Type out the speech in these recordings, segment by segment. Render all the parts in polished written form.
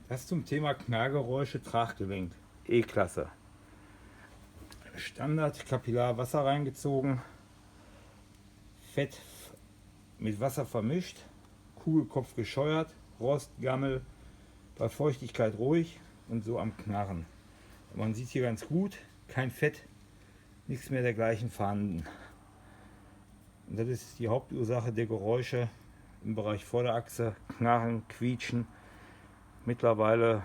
Das zum Thema Knallgeräusche, Traggelenk, E-Klasse. Standard Kapillar Wasser reingezogen, Fett mit Wasser vermischt, Kugelkopf gescheuert, Rost, Gammel, bei Feuchtigkeit ruhig und so am Knarren. Man sieht hier ganz gut, kein Fett, nichts mehr dergleichen vorhanden. Und das ist die Hauptursache der Geräusche im Bereich Vorderachse, Knarren, Quietschen. Mittlerweile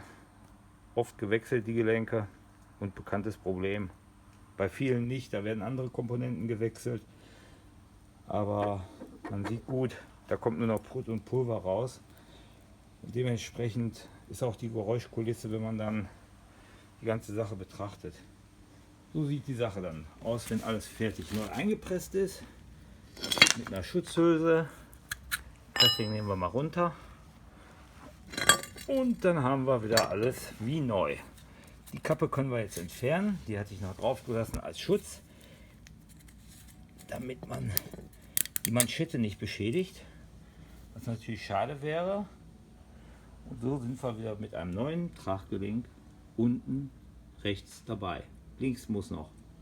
oft gewechselt die Gelenke und bekanntes Problem. Bei vielen nicht, da werden andere Komponenten gewechselt, aber man sieht gut, da kommt nur noch Prut und Pulver raus. Und dementsprechend ist auch die Geräuschkulisse, wenn man dann die ganze Sache betrachtet. So sieht die Sache dann aus, wenn alles fertig neu eingepresst ist. Mit einer Schutzhülse. Pressing nehmen wir mal runter. Und dann haben wir wieder alles wie neu. Die Kappe können wir jetzt entfernen. Die hatte ich noch drauf gelassen als Schutz, damit man die Manschette nicht beschädigt. Was natürlich schade wäre. Und so sind wir wieder mit einem neuen Traggelenk unten rechts dabei. Links muss noch.